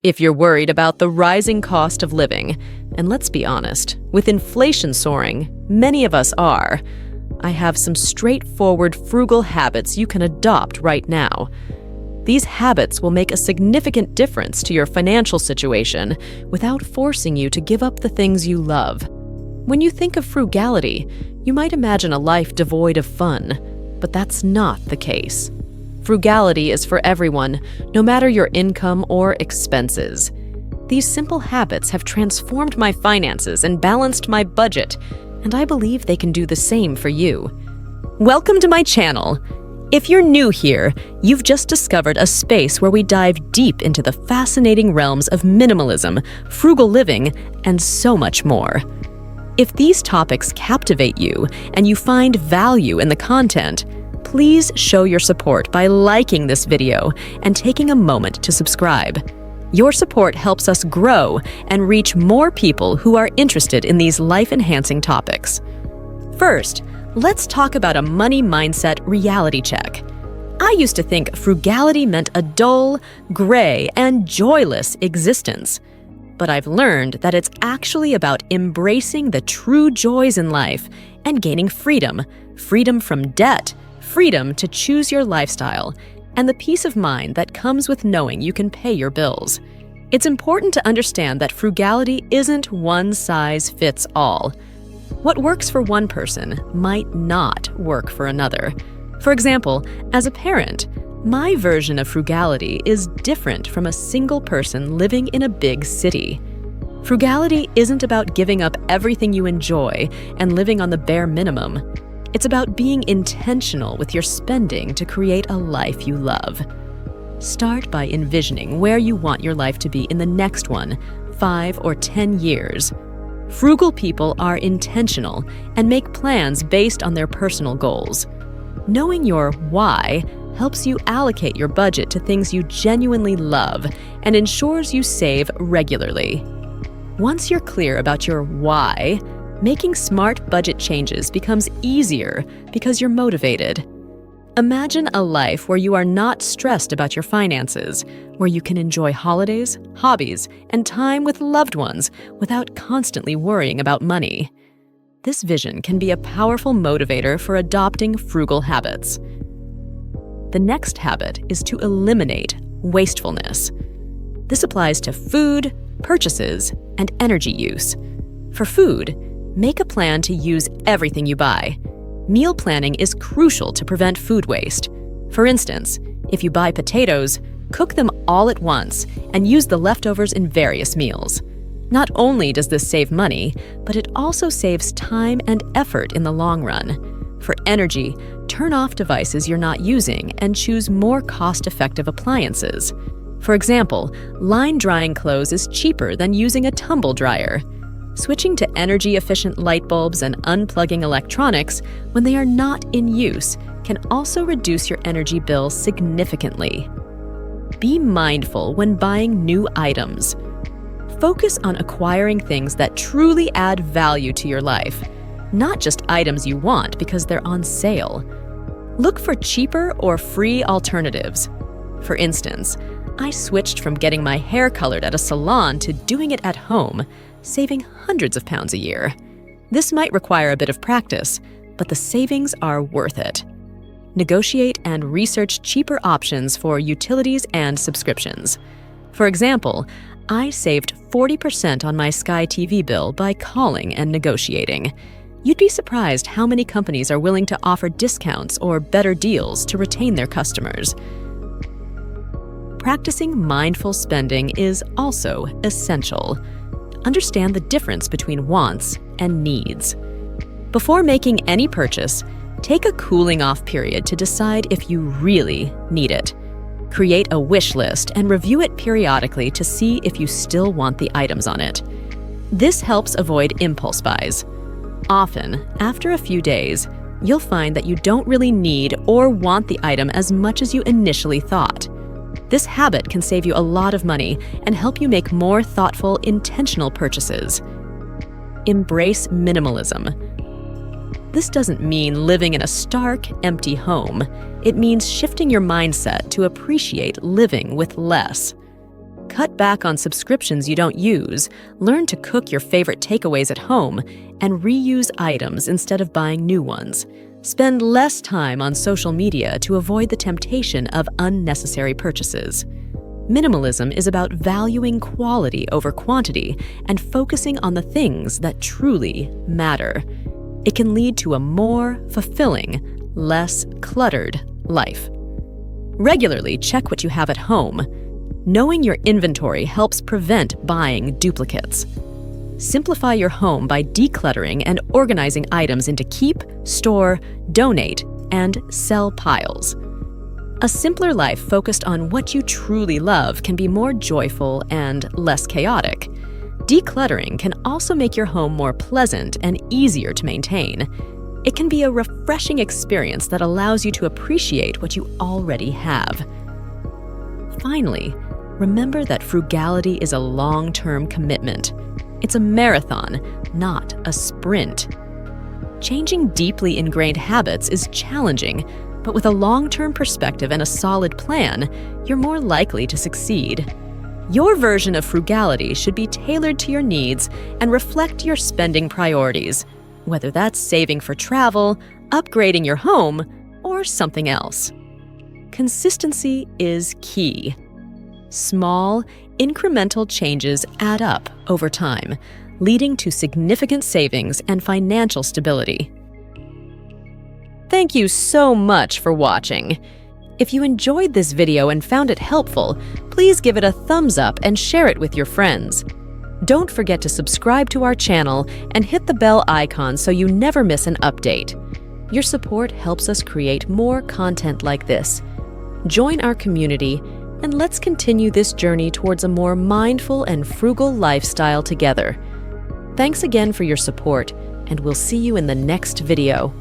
If you're worried about the rising cost of living, and let's be honest, with inflation soaring, many of us are, I have some straightforward frugal habits you can adopt right now. These habits will make a significant difference to your financial situation without forcing you to give up the things you love. When you think of frugality, you might imagine a life devoid of fun, but that's not the case. Frugality is for everyone, no matter your income or expenses. These simple habits have transformed my finances and balanced my budget, and I believe they can do the same for you. Welcome to my channel. If you're new here, you've just discovered a space where we dive deep into the fascinating realms of minimalism, frugal living, and so much more. If these topics captivate you and you find value in the content, please show your support by liking this video and taking a moment to subscribe. Your support helps us grow and reach more people who are interested in these life-enhancing topics. First, let's talk about a money mindset reality check. I used to think frugality meant a dull, gray, and joyless existence. But I've learned that it's actually about embracing the true joys in life and gaining freedom from debt, freedom to choose your lifestyle, and the peace of mind that comes with knowing you can pay your bills. It's important to understand that frugality isn't one size fits all. What works for one person might not work for another. For example, as a parent, my version of frugality is different from a single person living in a big city. Frugality isn't about giving up everything you enjoy and living on the bare minimum. It's about being intentional with your spending to create a life you love. Start by envisioning where you want your life to be in the next 5 or 10 years. Frugal people are intentional and make plans based on their personal goals. Knowing your why helps you allocate your budget to things you genuinely love and ensures you save regularly. Once you're clear about your why, making smart budget changes becomes easier because you're motivated. Imagine a life where you are not stressed about your finances, where you can enjoy holidays, hobbies, and time with loved ones without constantly worrying about money. This vision can be a powerful motivator for adopting frugal habits. The next habit is to eliminate wastefulness. This applies to food, purchases, and energy use. For food, make a plan to use everything you buy. Meal planning is crucial to prevent food waste. For instance, if you buy potatoes, cook them all at once and use the leftovers in various meals. Not only does this save money, but it also saves time and effort in the long run. For energy, turn off devices you're not using and choose more cost-effective appliances. For example, line drying clothes is cheaper than using a tumble dryer. Switching to energy-efficient light bulbs and unplugging electronics when they are not in use can also reduce your energy bill significantly. Be mindful when buying new items. Focus on acquiring things that truly add value to your life, not just items you want because they're on sale. Look for cheaper or free alternatives. For instance, I switched from getting my hair colored at a salon to doing it at home, saving hundreds of pounds a year. This might require a bit of practice, but the savings are worth it. Negotiate and research cheaper options for utilities and subscriptions. For example, I saved 40% on my Sky TV bill by calling and negotiating. You'd be surprised how many companies are willing to offer discounts or better deals to retain their customers. Practicing mindful spending is also essential. Understand the difference between wants and needs. Before making any purchase, take a cooling-off period to decide if you really need it. Create a wish list and review it periodically to see if you still want the items on it. This helps avoid impulse buys. Often, after a few days, you'll find that you don't really need or want the item as much as you initially thought. This habit can save you a lot of money and help you make more thoughtful, intentional purchases. Embrace minimalism. This doesn't mean living in a stark, empty home. It means shifting your mindset to appreciate living with less. Cut back on subscriptions you don't use, learn to cook your favorite takeaways at home, and reuse items instead of buying new ones. Spend less time on social media to avoid the temptation of unnecessary purchases. Minimalism is about valuing quality over quantity and focusing on the things that truly matter. It can lead to a more fulfilling, less cluttered life. Regularly check what you have at home. Knowing your inventory helps prevent buying duplicates. Simplify your home by decluttering and organizing items into keep, store, donate, and sell piles. A simpler life focused on what you truly love can be more joyful and less chaotic. Decluttering can also make your home more pleasant and easier to maintain. It can be a refreshing experience that allows you to appreciate what you already have. Finally, remember that frugality is a long-term commitment. It's a marathon, not a sprint. Changing deeply ingrained habits is challenging, but with a long-term perspective and a solid plan, you're more likely to succeed. Your version of frugality should be tailored to your needs and reflect your spending priorities, whether that's saving for travel, upgrading your home, or something else. Consistency is key. Small, incremental changes add up over time, leading to significant savings and financial stability. Thank you so much for watching. If you enjoyed this video and found it helpful, please give it a thumbs up and share it with your friends. Don't forget to subscribe to our channel and hit the bell icon so you never miss an update. Your support helps us create more content like this. Join our community, and let's continue this journey towards a more mindful and frugal lifestyle together. Thanks again for your support, and we'll see you in the next video.